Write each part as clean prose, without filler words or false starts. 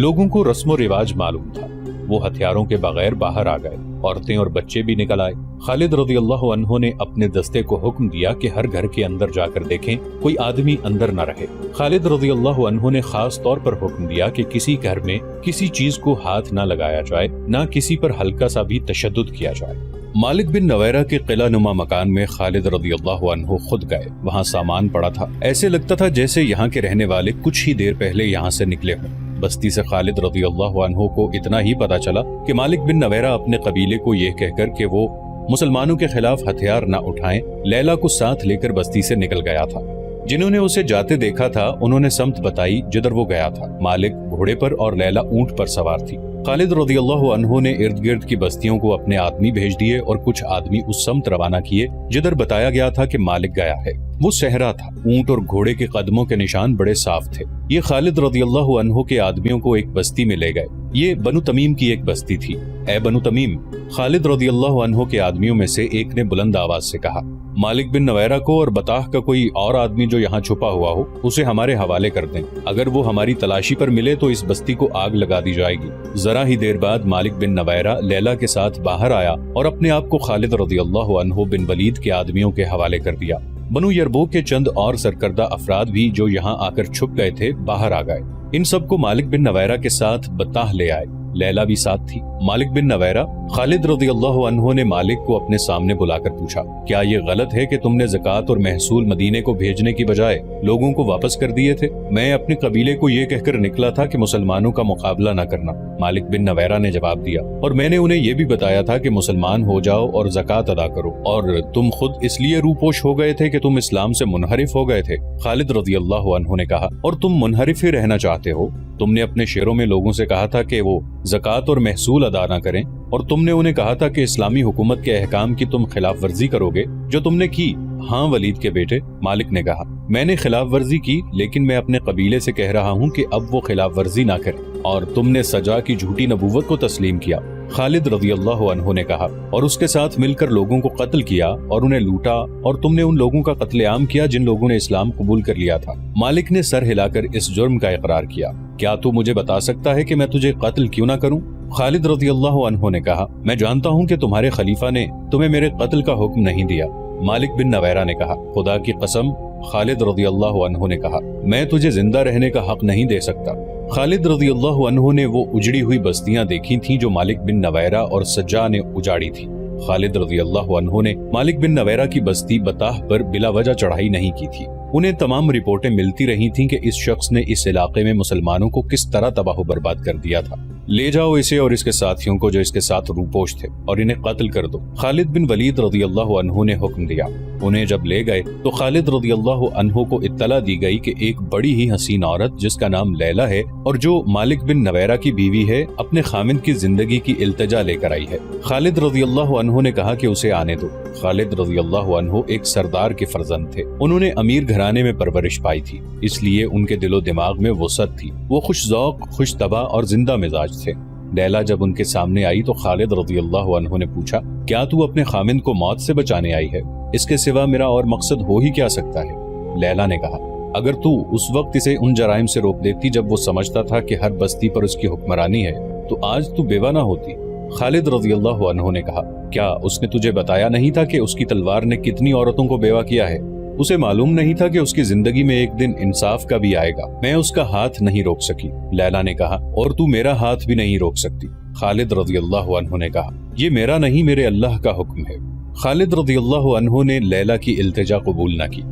लोगों को रस्म रिवाज मालूम था। वो हथियारों के बगैर बाहर आ गए। औरतें और बच्चे भी निकल आए। खालिद रज़ियल्लाहु अन्हु ने अपने दस्ते को हुक्म दिया कि हर घर के अंदर जाकर देखें कोई आदमी अंदर न रहे। खालिद रज़ियल्लाहु अन्हु ने खास तौर पर हुक्म दिया कि किसी घर में किसी चीज को हाथ न लगाया जाए, न किसी पर हल्का सा भी तशद्दुद किया जाए। मालिक बिन नवैरा के किला नुमा मकान में खालिद रज़ियल्लाहु अन्हु खुद गए। वहाँ सामान पड़ा था। ऐसे लगता था जैसे यहाँ के रहने वाले कुछ ही देर पहले यहाँ से निकले हों। बस्ती से खालिद रज़ियल्लाहु अन्हु को इतना ही पता चला कि मालिक बिन नवैरा अपने कबीले को यह कहकर कि वो मुसलमानों के खिलाफ हथियार न उठाएं, लैला को साथ लेकर बस्ती से निकल गया था। जिन्होंने उसे जाते देखा था उन्होंने समत बताई जिधर वो गया था। मालिक घोड़े पर और लैला ऊंट पर सवार थी। खालिद रज़ियल्लाहु अन्हु ने इर्द गिर्द की बस्तियों को अपने आदमी भेज दिए और कुछ आदमी उस समत रवाना किए जिधर बताया गया था कि मालिक गया है। वो सहरा था। ऊंट और घोड़े के कदमों के निशान बड़े साफ थे। ये खालिद रज़ियल्लाहु अन्हु के आदमियों को एक बस्ती में ले गए। ये बनु तमीम की एक बस्ती थी। ए बनु तमीम, खालिद रज़ियल्लाहु अन्हु के आदमियों में से एक ने बुलंद आवाज से कहा, मालिक बिन नवैरा को और बताह का कोई और आदमी जो यहाँ छुपा हुआ हो उसे हमारे हवाले कर दें। अगर वो हमारी तलाशी पर मिले तो इस बस्ती को आग लगा दी जाएगी। जरा ही देर बाद मालिक बिन नवैरा लैला के साथ बाहर आया और अपने आप को खालिद रज़ियल्लाहु अन्हु बिन वलीद के आदमियों के हवाले कर दिया। बनु यरबो के चंद और सरकर्दा अफराद भी जो यहाँ आकर छुप गए थे बाहर आ गए। इन सबको मालिक बिन नवैरा के साथ बताह ले आए। लैला भी साथ थी। मालिक बिन नवैरा, खालिद रज़ियल्लाहु अन्हु ने मालिक को अपने सामने बुलाकर पूछा, क्या ये गलत है कि तुमने ज़कात और महसूल मदीने को भेजने की बजाय लोगों को वापस कर दिए थे? मैं अपने कबीले को ये कहकर निकला था कि मुसलमानों का मुकाबला न करना। मालिक बिन नवैरा ने जवाब दिया, और मैंने उन्हें ये भी बताया था कि मुसलमान हो जाओ और ज़कात अदा करो, और तुम खुद इसलिए रूपोश हो गए थे कि तुम इस्लाम से मुनहरिफ हो गए थे। खालिद रज़ियल्लाहु अन्हु ने कहा, और तुम मुनहरिफ ही रहना चाहते हो? तुमने अपने शेरों में लोगों से कहा था कि वो ज़कात और महसूल अदा न करें, और तुमने उन्हें कहा था कि इस्लामी हुकूमत के अहकाम की तुम खिलाफ वर्जी करोगे, जो तुमने की। हाँ वलीद के बेटे, मालिक ने कहा, मैंने खिलाफ वर्जी की, लेकिन मैं अपने कबीले से कह रहा हूँ कि अब वो खिलाफ वर्जी ना करें। और तुमने सजा की झूठी नबूवत को तस्लीम किया। खालिद रज़ियल्लाहु अन्हु ने कहा, और उसके साथ मिलकर लोगों को कत्ल किया और उन्हें लूटा, और तुमने उन लोगों का कत्लेआम किया जिन लोगों ने इस्लाम कबूल कर लिया था। मालिक ने सर हिलाकर इस जुर्म का इकरार किया। क्या तू मुझे बता सकता है कि मैं तुझे कत्ल क्यों ना करूं? खालिद रज़ियल्लाहु अन्हु ने कहा, मैं जानता हूं कि तुम्हारे खलीफा ने तुम्हें मेरे कत्ल का हुक्म नहीं दिया। मालिक बिन नवैरा ने कहा, खुदा की कसम। खालिद रज़ियल्लाहु अन्हु ने कहा, मैं तुझे जिंदा रहने का हक नहीं दे सकता। खालिद रज़ियल्लाहु अन्हु ने वो उजड़ी हुई बस्तियां देखी थीं जो मालिक बिन नवैरा और सज्जा ने उजाड़ी थी। खालिद रज़ियल्लाहु अन्हु ने मालिक बिन नवैरा की बस्ती बताह पर बिला वजह चढ़ाई नहीं की थी। उन्हें तमाम रिपोर्टें मिलती रही थीं कि इस शख्स ने इस इलाके में मुसलमानों को किस तरह तबाह बर्बाद कर दिया था। ले जाओ इसे और इसके साथियों को जो इसके साथ रूपोश थे, और इन्हें कत्ल कर दो। खालिद बिन वलीद रज़ियल्लाहु अन्हु ने हुक्म दिया। उन्हें जब ले गए तो खालिद रज़ियल्लाहु अन्हु को इत्तला दी गई कि एक बड़ी ही हसीन औरत जिसका नाम लैला है और जो मालिक बिन नवैरा की बीवी है, अपने खामिद की जिंदगी की इल्तिजा लेकर आई है। खालिद रज़ियल्लाहु अन्हु ने कहा कि उसे आने दो। खालिद रज़ियल्लाहु अन्हु एक सरदार के फर्जंद थे। उन्होंने अमीर घराने में परवरिश पाई थी, इसलिए उनके दिलो दिमाग में वसअत थी। वो खुश ज़ौक़, खुश तबा और जिंदा मिजाज थे। लैला जब उनके सामने आई तो खालिद रज़ियल्लाहु अन्हु ने पूछा, क्या तू अपने खामिद को मौत से बचाने आई है? इसके सिवा मेरा और मकसद हो ही क्या सकता है? लैला ने कहा, अगर तू उस वक्त इसे उन जराइम से रोक देती जब वो समझता था कि हर बस्ती पर उसकी हुक्मरानी है, तो आज तू बेवा ना होती। खालिद रज़ियल्लाहु अन्हु ने कहा, क्या उसने तुझे बताया नहीं था कि उसकी तलवार ने कितनी औरतों को बेवा किया है? उसे मालूम नहीं था कि उसकी जिंदगी में एक दिन इंसाफ का भी आएगा। मैं उसका हाथ नहीं रोक सकी। लैला ने कहा, और तू मेरा हाथ भी नहीं रोक सकती। खालिद रज़ियल्लाहु अन्हु ने कहा, ये मेरा नहीं, मेरे अल्लाह का हुक्म है। खालिद रज़ियल्लाहु अन्हु ने लैला की इल्तिजा कबूल न की।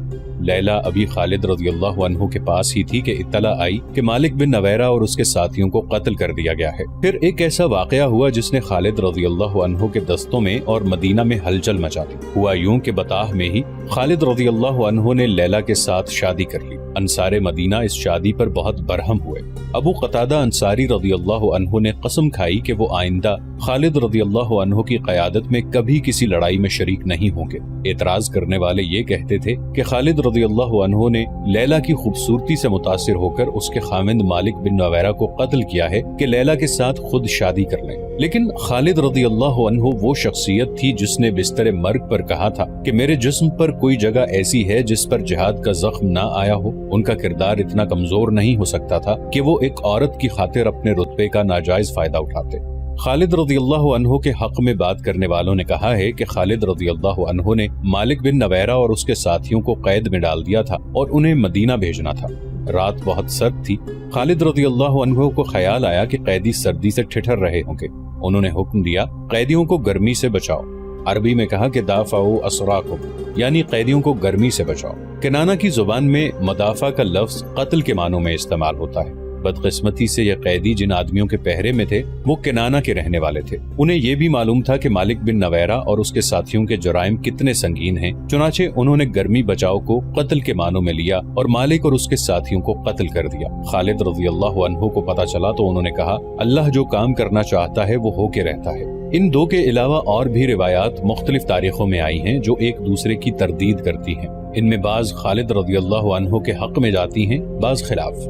लैला अभी खालिद रज़ियल्लाहु अन्हु के पास ही थी कि इत्तला आई कि मालिक बिन नवैरा और उसके साथियों को कत्ल कर दिया गया है। फिर एक ऐसा वाकया हुआ जिसने खालिद रज़ियल्लाहु अन्हु के दस्तों में और मदीना में हलचल मचा दी। हुआ यूं कि बताह में ही खालिद रज़ियल्लाहु अन्हु ने लैला के साथ शादी कर ली। अंसारे मदीना इस शादी पर बहुत बरहम हुए। अबू क़तादा अंसारी रज़ियल्लाहु अन्हु ने कसम खाई कि वो आइंदा खालिद रज़ियल्लाहु अन्हु की क़यादत में कभी किसी लड़ाई में शरीक नहीं होंगे। एतराज करने वाले ये कहते थे कि खालिद रज़ियल्लाहु अन्हु ने लैला की खूबसूरती से मुतासिर होकर उसके खामिद मालिक बिन नवैरा को कत्ल किया है कि लैला के साथ खुद शादी कर लें। लेकिन खालिद रज़ियल्लाहु अन्हु वो शख्सियत थी जिसने बिस्तर मर्ग पर कहा था कि मेरे जिस्म पर कोई जगह ऐसी है जिस पर जिहाद का जख्म ना आया हो। ان کا کردار اتنا کمزور نہیں ہو سکتا تھا کہ وہ ایک عورت کی خاطر اپنے رتبے کا ناجائز فائدہ اٹھاتے۔ خالد رضی اللہ عنہ کے حق میں بات کرنے والوں نے کہا ہے کہ خالد رضی اللہ عنہ نے مالک بن نویرہ اور اس کے ساتھیوں کو قید میں ڈال دیا تھا اور انہیں مدینہ بھیجنا تھا۔ رات بہت سرد تھی۔ خالد رضی اللہ عنہ کو خیال آیا کہ قیدی سردی سے ٹھٹر رہے ہوں گے۔ انہوں نے حکم دیا قیدیوں کو گرمی سے بچاؤ۔ عربی میں کہا کہ دافعوا اسراکم، یعنی قیدیوں کو گرمی سے بچاؤ۔ کنانہ کی زبان میں مدافع کا لفظ قتل کے معنوں میں استعمال ہوتا ہے۔ بدقسمتی سے یہ قیدی جن آدمیوں کے پہرے میں تھے وہ کنانہ کے رہنے والے تھے۔ انہیں یہ بھی معلوم تھا کہ مالک بن نویرہ اور اس کے ساتھیوں کے جرائم کتنے سنگین ہیں، چنانچہ انہوں نے گرمی بچاؤ کو قتل کے معنوں میں لیا اور مالک اور اس کے ساتھیوں کو قتل کر دیا۔ خالد رضی اللہ عنہ کو پتہ چلا تو انہوں نے کہا اللہ جو کام کرنا چاہتا ہے وہ ہو کے رہتا ہے۔ ان دو کے علاوہ اور بھی روایات مختلف تاریخوں میں آئی ہیں جو ایک دوسرے کی تردید کرتی ہیں۔ ان میں بعض خالد رضی اللہ عنہ کے حق میں جاتی ہیں، بعض خلاف۔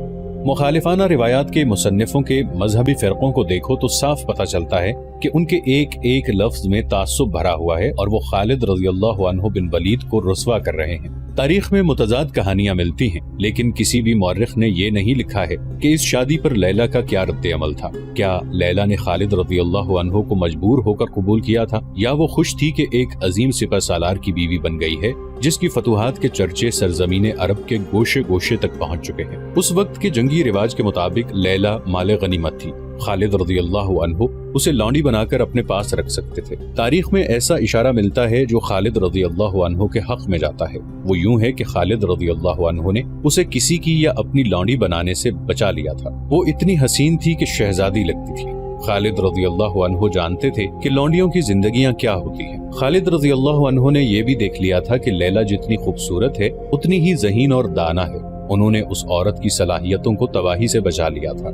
مخالفانہ روایات کے مصنفوں کے مذہبی فرقوں کو دیکھو تو صاف پتہ چلتا ہے کہ ان کے ایک ایک لفظ میں تعصب بھرا ہوا ہے اور وہ خالد رضی اللہ عنہ بن ولید کو رسوا کر رہے ہیں۔ تاریخ میں متضاد کہانیاں ملتی ہیں، لیکن کسی بھی مورخ نے یہ نہیں لکھا ہے کہ اس شادی پر لیلہ کا کیا رد عمل تھا۔ کیا لیلہ نے خالد رضی اللہ عنہ کو مجبور ہو کر قبول کیا تھا، یا وہ خوش تھی کہ ایک عظیم سپہ سالار کی بیوی بن گئی ہے جس کی فتوحات کے چرچے سرزمین عرب کے گوشے گوشے تک پہنچ چکے ہیں۔ اس وقت کے جنگی رواج کے مطابق لیلہ مال غنیمت تھی۔ خالد رضی اللہ عنہ اسے لونڈی بنا کر اپنے پاس رکھ سکتے تھے۔ تاریخ میں ایسا اشارہ ملتا ہے جو خالد رضی اللہ عنہ کے حق میں جاتا ہے۔ وہ یوں ہے کہ خالد رضی اللہ عنہ نے اسے کسی کی یا اپنی لونڈی بنانے سے بچا لیا تھا۔ وہ اتنی حسین تھی کہ شہزادی لگتی تھی۔ خالد رضی اللہ عنہ جانتے تھے کہ لونڈیوں کی زندگیاں کیا ہوتی ہیں۔ خالد رضی اللہ عنہ نے یہ بھی دیکھ لیا تھا کہ لیلہ جتنی خوبصورت ہے اتنی ہی ذہین اور دانا ہے۔ انہوں نے اس عورت کی صلاحیتوں کو تباہی سے بچا لیا تھا۔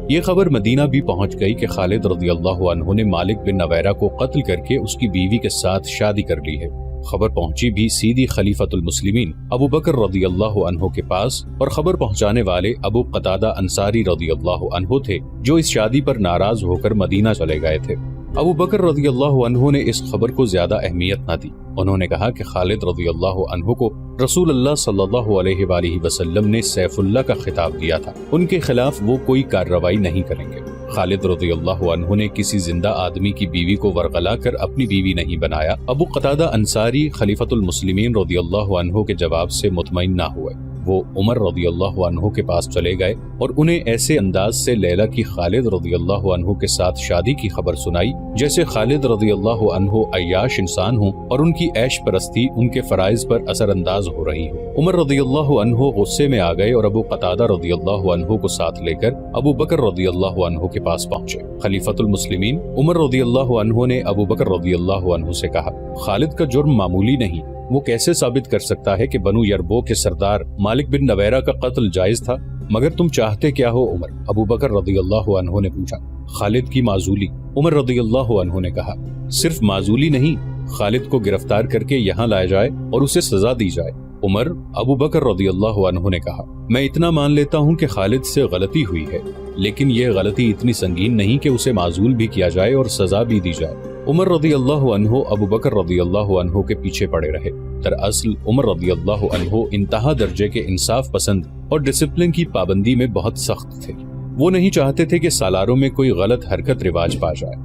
یہ خبر مدینہ بھی پہنچ گئی کہ خالد رضی اللہ عنہ نے مالک بن نویرہ کو قتل کر کے اس کی بیوی کے ساتھ شادی کر لی ہے۔ خبر پہنچی بھی سیدھی خلیفۃ المسلمین ابو بکر رضی اللہ عنہ کے پاس، اور خبر پہنچانے والے ابو قتادہ انصاری رضی اللہ عنہ تھے جو اس شادی پر ناراض ہو کر مدینہ چلے گئے تھے۔ ابو بکر رضی اللہ عنہ نے اس خبر کو زیادہ اہمیت نہ دی۔ انہوں نے کہا کہ خالد رضی اللہ عنہ کو رسول اللہ صلی اللہ علیہ وآلہ وسلم نے سیف اللہ کا خطاب دیا تھا، ان کے خلاف وہ کوئی کارروائی نہیں کریں گے۔ خالد رضی اللہ عنہ نے کسی زندہ آدمی کی بیوی کو ورغلا کر اپنی بیوی نہیں بنایا۔ ابو قتادہ انصاری خلیفۃ المسلمین رضی اللہ عنہ کے جواب سے مطمئن نہ ہوئے۔ وہ عمر رضی اللہ عنہ کے پاس چلے گئے اور انہیں ایسے انداز سے لیلہ کی خالد رضی اللہ عنہ کے ساتھ شادی کی خبر سنائی جیسے خالد رضی اللہ عنہ عیاش انسان ہوں اور ان کی عیش پرستی ان کے فرائض پر اثر انداز ہو رہی ہو۔ عمر رضی اللہ عنہ غصے میں آ گئے اور ابو قتادہ رضی اللہ عنہ کو ساتھ لے کر ابو بکر رضی اللہ عنہ کے پاس پہنچے۔ خلیفۃ المسلمین عمر رضی اللہ عنہ نے ابو بکر رضی اللہ عنہ سے کہا خالد کا جرم معمولی نہیں، وہ کیسے ثابت کر سکتا ہے کہ بنو یربو کے سردار مالک بن نویرہ کا قتل جائز تھا؟ مگر تم چاہتے کیا ہو عمر؟ ابو بکر رضی اللہ عنہ نے پوچھا۔ خالد کی معزولی، عمر رضی اللہ عنہ نے کہا۔ صرف معزولی نہیں، خالد کو گرفتار کر کے یہاں لایا جائے اور اسے سزا دی جائے۔ عمر ابو بکر رضی اللہ عنہ نے کہا میں اتنا مان لیتا ہوں کہ خالد سے غلطی ہوئی ہے، لیکن یہ غلطی اتنی سنگین نہیں کہ اسے معزول بھی کیا جائے اور سزا بھی دی جائے۔ عمر رضی اللہ عنہ ابو بکر رضی اللہ عنہ کے پیچھے پڑے رہے۔ دراصل عمر رضی اللہ عنہ انتہا درجے کے انصاف پسند اور ڈسپلن کی پابندی میں بہت سخت تھے۔ وہ نہیں چاہتے تھے کہ سالاروں میں کوئی غلط حرکت رواج پا جائے۔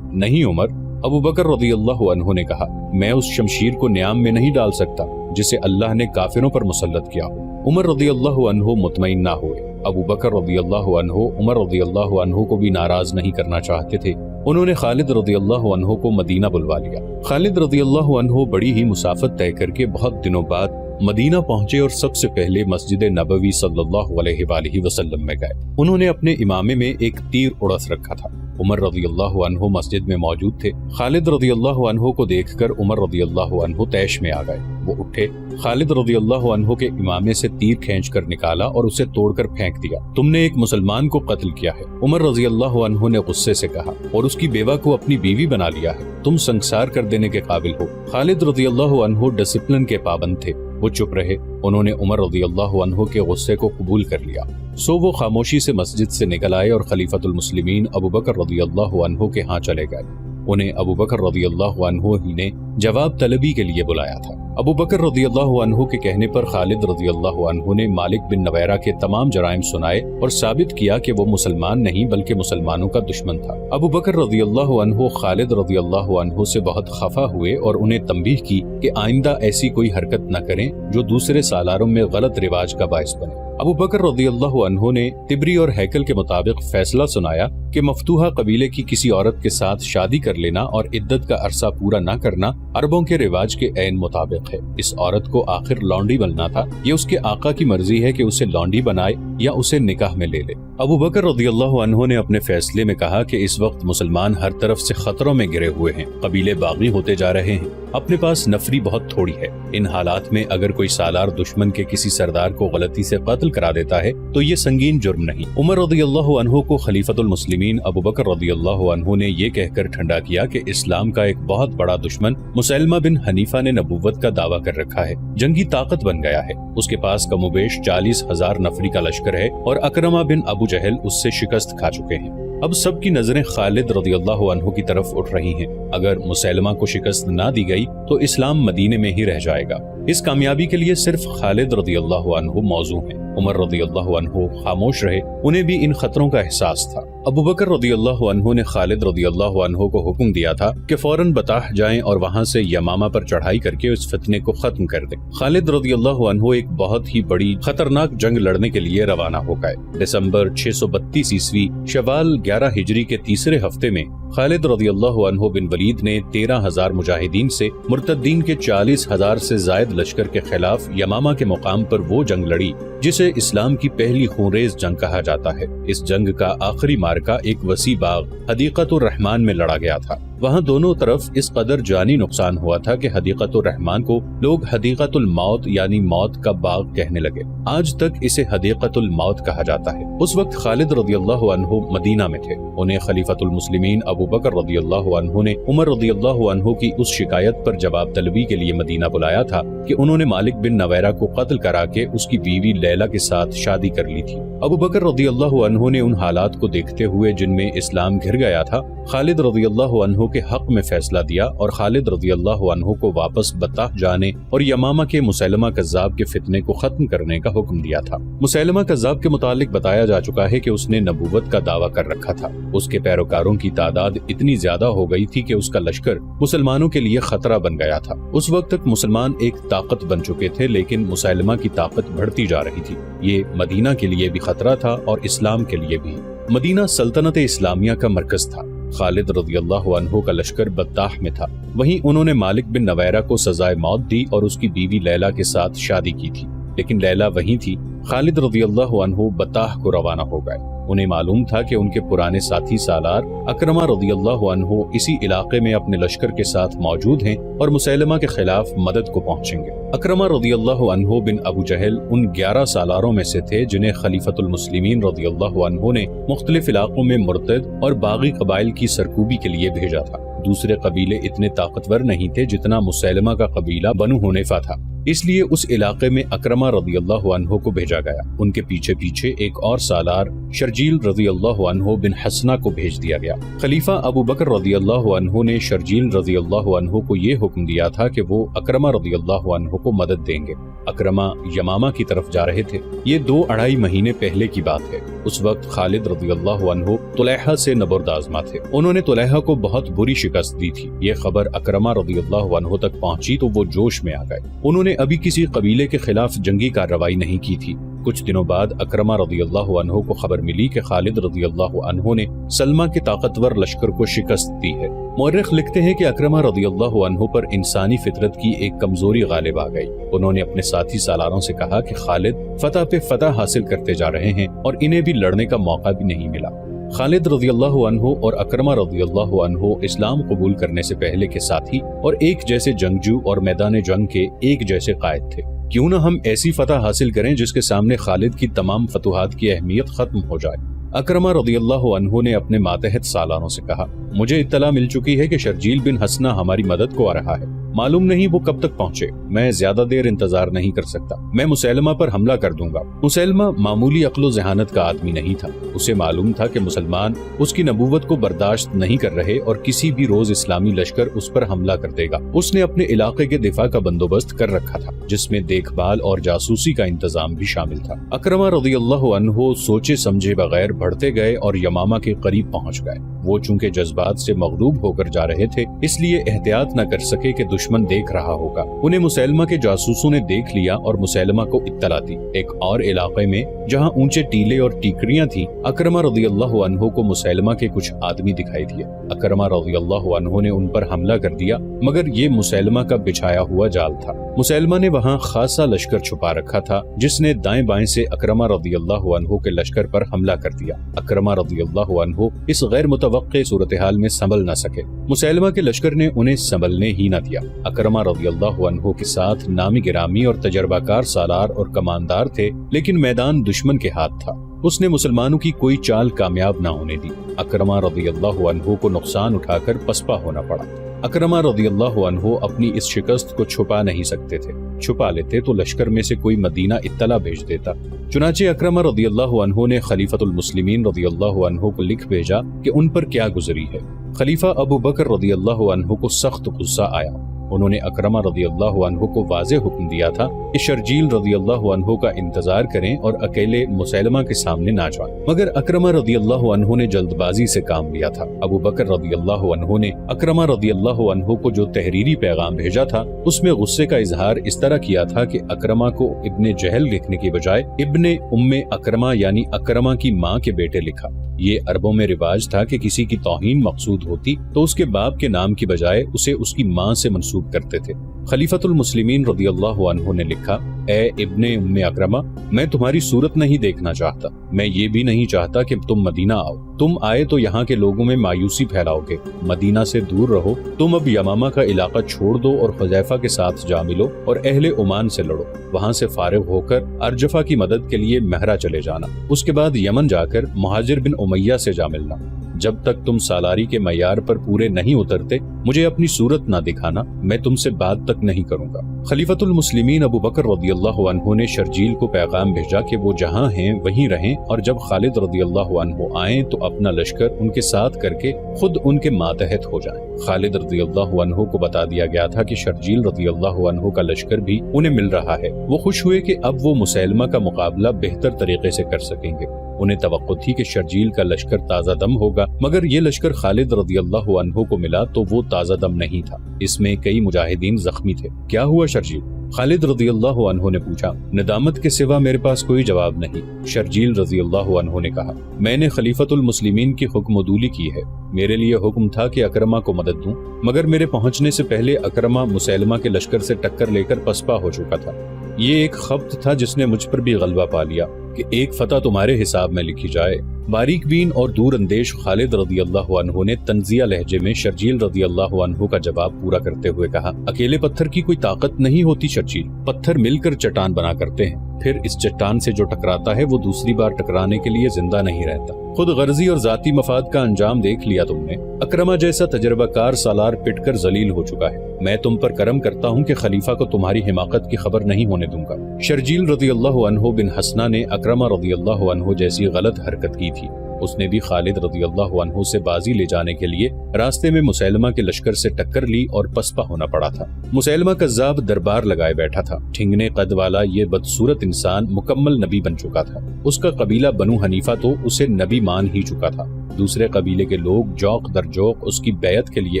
نہیں عمر، ابو بکر رضی اللہ عنہ نے کہا میں اس شمشیر کو نیام میں نہیں ڈال سکتا جسے اللہ نے کافروں پر مسلط کیا ہو۔ عمر رضی اللہ عنہ مطمئن نہ ہوئے۔ ابو بکر رضی اللہ عنہ عمر رضی اللہ عنہ کو بھی ناراض نہیں کرنا چاہتے تھے۔ انہوں نے خالد رضی اللہ عنہ کو مدینہ بلوا لیا۔ خالد رضی اللہ عنہ بڑی ہی مسافت طے کر کے بہت دنوں بعد مدینہ پہنچے اور سب سے پہلے مسجد نبوی صلی اللہ علیہ وآلہ وسلم میں گئے۔ انہوں نے اپنے امامے میں ایک تیر اڑس رکھا تھا۔ عمر رضی اللہ عنہ مسجد میں موجود تھے۔ خالد رضی اللہ عنہ کو دیکھ کر عمر رضی اللہ عنہ طیش میں آ گئے۔ وہ اٹھے، خالد رضی اللہ عنہ کے امامے سے تیر کھینچ کر نکالا اور اسے توڑ کر پھینک دیا۔ تم نے ایک مسلمان کو قتل کیا ہے، عمر رضی اللہ عنہ نے غصے سے کہا، اور اس کی بیوہ کو اپنی بیوی بنا لیا ہے۔ تم سنگسار کر دینے کے قابل ہو۔ خالد رضی اللہ عنہ ڈسپلن کے پابند تھے۔ وہ چپ رہے۔ انہوں نے عمر رضی اللہ عنہ کے غصے کو قبول کر لیا۔ سو وہ خاموشی سے مسجد سے نکل آئے اور خلیفۃ المسلمین ابو بکر رضی اللہ عنہ کے ہاں چلے گئے۔ انہیں ابو بکر رضی اللہ عنہ ہی نے جواب طلبی کے لیے بلایا تھا۔ ابو بکر رضی اللہ عنہ کے کہنے پر خالد رضی اللہ عنہ نے مالک بن نویرہ کے تمام جرائم سنائے اور ثابت کیا کہ وہ مسلمان نہیں بلکہ مسلمانوں کا دشمن تھا۔ ابو بکر رضی اللہ عنہ خالد رضی اللہ عنہ سے بہت خفا ہوئے اور انہیں تنبیہ کی کہ آئندہ ایسی کوئی حرکت نہ کریں جو دوسرے سالاروں میں غلط رواج کا باعث بنے۔ ابو بکر رضی اللہ عنہ نے طبری اور ہیکل کے مطابق فیصلہ سنایا کہ مفتوحہ قبیلے کی کسی عورت کے ساتھ شادی کر لینا اور عدت کا عرصہ پورا نہ کرنا عربوں کے رواج کے عین مطابق ہے۔ اس عورت کو آخر لونڈی بننا تھا، یہ اس کے آقا کی مرضی ہے کہ اسے لونڈی بنائے یا اسے نکاح میں لے لے۔ ابو بکر رضی اللہ عنہ نے اپنے فیصلے میں کہا کہ اس وقت مسلمان ہر طرف سے خطروں میں گرے ہوئے ہیں، قبیلے باغی ہوتے جا رہے ہیں، اپنے پاس نفری بہت تھوڑی ہے۔ ان حالات میں اگر کوئی سالار دشمن کے کسی سردار کو غلطی سے قتل کرا دیتا ہے تو یہ سنگین جرم نہیں۔ عمر رضی اللہ عنہ کو خلیفۃ المسلمین ابو بکر رضی اللہ عنہ نے یہ کہہ کر ٹھنڈا کیا کہ اسلام کا ایک بہت بڑا دشمن مسلمہ بن حنیفہ نے نبوت کا دعویٰ کر رکھا ہے، جنگی طاقت بن گیا ہے، اس کے پاس کم و بیش 40,000 نفری کا لشکر ہے اور اکرمہ بن ابو جہل اس سے شکست کھا چکے ہیں۔ اب سب کی نظریں خالد رضی اللہ عنہ کی طرف اٹھ رہی ہیں۔ اگر مسلمہ کو شکست نہ دی گئی تو اسلام مدینے میں ہی رہ جائے گا۔ اس کامیابی کے لیے صرف خالد رضی اللہ عنہ موزوں ہیں۔ عمر رضی اللہ عنہ خاموش رہے، انہیں بھی ان خطروں کا احساس تھا۔ ابو بکر رضی اللہ عنہ نے خالد رضی اللہ عنہ کو حکم دیا تھا کہ فوراً بطاح جائیں اور وہاں سے یمامہ پر چڑھائی کر کے اس فتنے کو ختم کر دیں۔ خالد رضی اللہ عنہ ایک بہت ہی بڑی خطرناک جنگ لڑنے کے لیے روانہ ہو گئے۔ دسمبر 632 عیسوی شوال 11 ہجری کے تیسرے ہفتے میں خالد رضی اللہ عنہ بن ولید نے 13,000 مجاہدین سے مرتدین کے 40,000 سے زائد لشکر کے خلاف یمامہ کے مقام پر وہ جنگ لڑی جسے اسلام کی پہلی خونریز جنگ کہا جاتا ہے۔ اس جنگ کا آخری مارکہ ایک وسیع باغ حدیقۃ الرحمن میں لڑا گیا تھا۔ وہاں دونوں طرف اس قدر جانی نقصان ہوا تھا کہ حدیقۃ الرحمن کو لوگ حدیقۃ الموت یعنی موت کا باغ کہنے لگے۔ آج تک اسے حدیقۃ الموت کہا جاتا ہے۔ اس وقت خالد رضی اللہ عنہ مدینہ میں تھے۔ انہیں خلیفۃ المسلمین ابو بکر رضی اللہ عنہ نے عمر رضی اللہ عنہ کی اس شکایت پر جواب طلبی کے لیے مدینہ بلایا تھا کہ انہوں نے مالک بن نویرہ کو قتل کرا کے اس کی بیوی لیلہ کے ساتھ شادی کر لی تھی۔ ابو بکر رضی اللہ عنہ نے ان حالات کو دیکھتے ہوئے جن میں اسلام گھر گیا تھا، خالد رضی اللہ عنہ کے حق میں فیصلہ دیا اور خالد رضی اللہ عنہ کو واپس بطاح جانے اور یمامہ کے مسلمہ کذاب کے فتنے کو ختم کرنے کا حکم دیا تھا۔ مسلمہ کذاب کے متعلق بتایا جا چکا ہے کہ اس نے نبوت کا دعویٰ کر رکھا تھا۔ اس کے پیروکاروں کی تعداد اتنی زیادہ ہو گئی تھی کہ اس کا لشکر مسلمانوں کے لیے خطرہ بن گیا تھا۔ اس وقت تک مسلمان ایک طاقت بن چکے تھے لیکن مسلمہ کی طاقت بڑھتی جا رہی تھی۔ یہ مدینہ کے لیے بھی خطرہ تھا اور اسلام کے لیے بھی۔ مدینہ سلطنت اسلامیہ کا مرکز تھا۔ خالد رضی اللہ عنہ کا لشکر بطاح میں تھا۔ وہیں انہوں نے مالک بن نویرہ کو سزائے موت دی اور اس کی بیوی لیلہ کے ساتھ شادی کی تھی، لیکن لیلہ وہیں تھی۔ خالد رضی اللہ عنہ بطاح کو روانہ ہو گئے۔ انہیں معلوم تھا کہ ان کے پرانے ساتھی سالار اکرمہ رضی اللہ عنہ اسی علاقے میں اپنے لشکر کے ساتھ موجود ہیں اور مسلمہ کے خلاف مدد کو پہنچیں گے۔ اکرمہ رضی اللہ عنہ بن ابو جہل ان 11 سالاروں میں سے تھے جنہیں خلیفۃ المسلمین رضی اللہ عنہ نے مختلف علاقوں میں مرتد اور باغی قبائل کی سرکوبی کے لیے بھیجا تھا۔ دوسرے قبیلے اتنے طاقتور نہیں تھے جتنا مسلمہ کا قبیلہ بنو حنیفہ تھا، اس لیے اس علاقے میں اکرمہ رضی اللہ عنہ کو بھیجا گیا۔ ان کے پیچھے پیچھے ایک اور سالار شرجیل رضی اللہ عنہ بن حسنہ کو بھیج دیا گیا۔ خلیفہ ابو بکر رضی اللہ عنہ نے شرجیل رضی اللہ عنہ کو یہ حکم دیا تھا کہ وہ اکرمہ رضی اللہ عنہ کو مدد دیں گے۔ اکرمہ یمامہ کی طرف جا رہے تھے۔ یہ 2-2.5 مہینے پہلے کی بات ہے۔ اس وقت خالد رضی اللہ عنہ طلیحہ سے نبردآزما تھے۔ انہوں نے طلیحہ کو بہت بری شکست دی تھی۔ یہ خبر اکرمہ رضی اللہ عنہ تک پہنچی تو وہ جوش میں آ گئے۔ انہوں نے ابھی کسی قبیلے کے خلاف جنگی کارروائی نہیں کی تھی۔ کچھ دنوں بعد اکرمہ رضی اللہ عنہ کو خبر ملی کہ خالد رضی اللہ عنہ نے سلمہ کے طاقتور لشکر کو شکست دی ہے۔ مورخ لکھتے ہیں کہ اکرمہ رضی اللہ عنہ پر انسانی فطرت کی ایک کمزوری غالب آ گئی۔ انہوں نے اپنے ساتھی سالاروں سے کہا کہ خالد فتح پہ فتح حاصل کرتے جا رہے ہیں اور انہیں بھی لڑنے کا موقع بھی نہیں ملا۔ خالد رضی اللہ عنہ اور اکرمہ رضی اللہ عنہ اسلام قبول کرنے سے پہلے کے ساتھی اور ایک جیسے جنگجو اور میدان جنگ کے ایک جیسے قائد تھے۔ کیوں نہ ہم ایسی فتح حاصل کریں جس کے سامنے خالد کی تمام فتوحات کی اہمیت ختم ہو جائے۔ اکرمہ رضی اللہ عنہ نے اپنے ماتحت سالاروں سے کہا، مجھے اطلاع مل چکی ہے کہ شرجیل بن حسنہ ہماری مدد کو آ رہا ہے۔ मालूम नहीं वो कब तक पहुंचे। मैं ज्यादा देर इंतजार नहीं कर सकता, मैं मुसैलमा पर हमला कर दूंगा। मुसैलमा मामूली अक्लो ज़हानत का आदमी नहीं था। उसे मालूम था कि मुसलमान उसकी नबूवत को बर्दाश्त नहीं कर रहे और किसी भी रोज इस्लामी लश्कर उस पर हमला कर देगा। उसने अपने इलाके के दिफा का बंदोबस्त कर रखा था, जिसमें देखभाल और जासूसी का इंतजाम भी शामिल था। अकरमा रज़ियल्लाहु अन्हु सोचे समझे बगैर बढ़ते गए और यमामा के करीब पहुंच गए। वो चूंकि जज्बात से मगलूब होकर जा रहे थे, इसलिए एहतियात न कर सके कि दुश्मन देख रहा होगा। उन्हें मुसैलमा के जासूसों ने देख लिया और मुसैलमा को इत्तला दी। एक और इलाके में जहां ऊंचे टीले और टीकरियां थी, अकरमा रज़ियल्लाहु अन्हु को मुसैलमा के कुछ आदमी दिखाई दिए। अकरमा रज़ियल्लाहु अन्हु ने उन पर हमला कर दिया, मगर ये मुसैलमा का बिछाया हुआ जाल था। मुसैलमा ने वहां खासा लश्कर छुपा रखा था, जिसने दाएं बाएं से अकरमा रज़ियल्लाहु अन्हु के लश्कर पर हमला कर दिया। अकरमा रज़ियल्लाहु अन्हु इस गैर मुतवक्के सूरत हाल में संभल न सके। मुसैलमा के लश्कर ने उन्हें संभलने ही न दिया। अकरमा रज़ियल्लाहु अन्हु के साथ नामी गिरामी और तजर्बाकार सालार और कमानदार थे, लेकिन मैदान दुश्मन के हाथ था। उसने मुसलमानों की कोई चाल कामयाब न होने दी। अकरमा रज़ियल्लाहु अन्हु को नुकसान उठाकर पसपा होना पड़ा। अकरमा रज़ियल्लाहु अन्हु अपनी इस शिकस्त को छुपा नहीं सकते थे। छुपा लेते तो लश्कर में से कोई मदीना इत्तला भेज देता। चुनाचे अकरमा रज़ियल्लाहु अन्हु ने खलीफतुल मुस्लिमीन रज़ियल्लाहु अन्हु को लिख भेजा कि उन पर क्या गुजरी है। खलीफा अबू बकर रज़ियल्लाहु अन्हु को सख्त गुस्सा आया। उन्होंने अकरमा रज़ियल्लाहु अन्हु को वाज़ेह हुक्म दिया था कि शर्जील रज़ियल्लाहु अन्हु का इंतजार करें और अकेले मुसैलमा के सामने ना जाएं। मगर अकरमा रज़ियल्लाहु अन्हु ने जल्दबाजी से काम लिया था। अबू बकर रज़ियल्लाहु अन्हु ने अकरमा रज़ियल्लाहु अन्हु को जो तहरीरी पैगाम भेजा था, उसमें गुस्से का इजहार इस तरह किया था कि अकरमा को इब्ने जहल लिखने की बजाय इब्ने उम्मे अकरमा यानी अकरमा की माँ के बेटे लिखा। ये अरबों में रिवाज था कि किसी की तौहीन मकसूद होती तो उसके बाप के नाम की बजाय उसे उसकी माँ से मंसूब करते थे। खलीफतुल मुस्लिमीन रज़ियल्लाहु अन्हु ने लिखा, ए इब्ने उम्मे अकरमा, मैं तुम्हारी सूरत नहीं देखना चाहता। मैं ये भी नहीं चाहता कि तुम मदीना आओ। तुम आए तो यहाँ के लोगों में मायूसी फैलाओगे। मदीना से दूर रहो। तुम अब यमामा का इलाका छोड़ दो और हुज़ैफा के साथ जा मिलो और अहले ओमान से लड़ो। वहाँ से फारिग होकर अरजफा की मदद के लिए महरा चले जाना। उसके बाद यमन जाकर मुहाजिर बिन उमैया से जा मिलना। जब तक तुम सालारी के मयार पर पूरे नहीं उतरते, मुझे अपनी सूरत ना दिखाना। मैं तुमसे बात तक नहीं करूंगा। खलीफतुल मुस्लिमीन अबू बकर रज़ियल्लाहु अन्हु ने शर्जील को पैगाम भेजा कि वो जहाँ हैं वहीं रहें और जब खालिद रज़ियल्लाहु अन्हु आएं तो अपना लश्कर उनके साथ करके खुद उनके मातहत हो जाएं। खालिद रज़ियल्लाहु अन्हु को बता दिया गया था कि शर्जील रज़ियल्लाहु अन्हु का लश्कर भी उन्हें मिल रहा है। वो खुश हुए कि अब वो मुसैलमा का मुकाबला बेहतर तरीके से कर सकेंगे। उन्हें तवक्को थी कि शर्जील का लश्कर ताज़ा दम होगा, मगर ये लश्कर खालिद रज़ियल्लाहु अन्हु को मिला तो वो ताज़ा दम नहीं था। इसमें कई मुजाहिदीन जख्मी थे। क्या हुआ शर्जील? खालिद रज़ियल्लाहु अन्हु ने पूछा। निदामत के सिवा मेरे पास कोई जवाब नहीं। शर्जील रज़ियल्लाहु अन्हु ने कहा, मैंने खलीफतुल मुस्लिमीन की हुक्मदूली की है। मेरे लिए हुक्म था कि अकरमा को मदद दूं, मगर मेरे पहुंचने से पहले अकरमा मुसैलमा के लश्कर से टक्कर लेकर पसपा हो चुका था। ये एक खब्त था जिसने मुझ पर भी गलबा पा लिया कि एक फतह तुम्हारे हिसाब में लिखी जाए। बारीक बीन और दूर अंदेश खालिद रज़ियल्लाहु अन्हु ने तंजिया लहजे में शर्जील रज़ियल्लाहु अन्हु का जवाब पूरा करते हुए कहा, अकेले पत्थर की कोई ताकत नहीं होती शर्जील। पत्थर मिलकर चट्टान बना करते हैं। फिर इस चट्टान से जो टकराता है वो दूसरी बार टकराने के लिए जिंदा नहीं रहता। खुद गर्जी और जाती मफाद का अंजाम देख लिया तुमने। अकरमा जैसा तजर्बाकार सालार पिटकर जलील हो चुका है। मैं तुम पर करम करता हूँ कि खलीफा को तुम्हारी हिमाकत की खबर नहीं होने दूंगा। शर्जील रज़ियल्लाहु अन्हु बिन हसना ने अकरमा रज़ियल्लाहु अन्हु जैसी गलत हरकत की थी। उसने भी खालिद रज़ियल्लाहु अन्हु से बाजी ले जाने के लिए रास्ते में मुसैलमा के लश्कर से टक्कर ली और पसपा होना पड़ा था। मुसैलमा कज़्ज़ाब दरबार लगाए बैठा था। ठिंगने कद वाला ये बदसूरत इंसान मुकम्मल नबी बन चुका था। उसका कबीला बनु हनीफा तो उसे नबी मान ही चुका था। दूसरे कबीले के लोग जौक दर जौक उसकी बैयत के लिए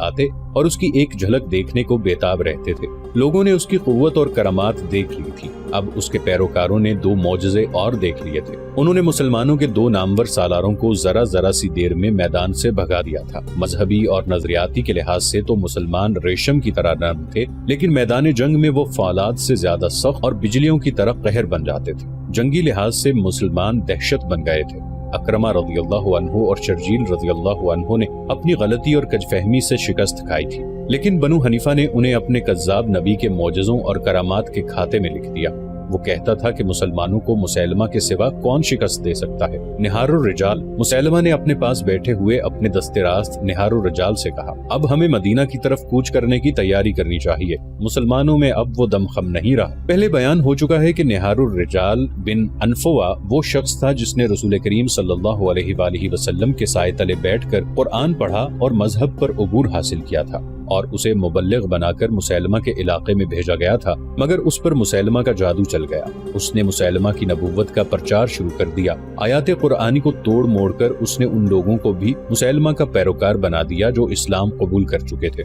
आते और उसकी एक झलक देखने को बेताब रहते थे। लोगों ने उसकी कुव्वत और करामात देख ली थी। अब उसके पैरोकारों ने 2 मौजज़े और देख लिए थे। उन्होंने मुसलमानों के 2 नामवर सालारों को जरा जरा सी देर में मैदान से भगा दिया था। मजहबी और नजरियाती के लिहाज से तो मुसलमान रेशम की तरह नरम थे, लेकिन मैदान जंग में वो फौलाद से ज्यादा सख्त और बिजलियों की तरह कहर बन जाते थे। जंगी लिहाज से मुसलमान दहशत बन गए थे। अकरमा रज़ियल्लाहु अन्हु और शर्जील रज़ियल्लाहु अन्हु ने अपनी गलती और कजफहमी से शिकस्त खाई थी, लेकिन बनु हनीफा ने उन्हें अपने कज़्ज़ाब नबी के मौजज़ों और करामात के खाते में लिख दिया। وہ کہتا تھا کہ مسلمانوں کو مسیلمہ کے سوا کون شکست دے سکتا ہے۔ نہار الرجال، مسیلمہ نے اپنے پاس بیٹھے ہوئے اپنے دستے راست نہار الرجال سے کہا، اب ہمیں مدینہ کی طرف کوچ کرنے کی تیاری کرنی چاہیے، مسلمانوں میں اب وہ دم خم نہیں رہا۔ پہلے بیان ہو چکا ہے کہ نہار الرجال بن انفوا وہ شخص تھا جس نے رسول کریم صلی اللہ علیہ وآلہ وسلم کے سائے تلے بیٹھ کر قرآن پڑھا اور مذہب پر عبور حاصل کیا تھا، اور اسے مبلغ بنا کر مسیلمہ کے علاقے میں بھیجا گیا تھا، مگر اس پر مسیلمہ کا جادو چل گیا۔ اس نے مسیلمہ کی نبوت کا پرچار شروع کر دیا، آیات قرآنی کو توڑ موڑ کر اس نے ان لوگوں کو بھی مسیلمہ کا پیروکار بنا دیا جو اسلام قبول کر چکے تھے۔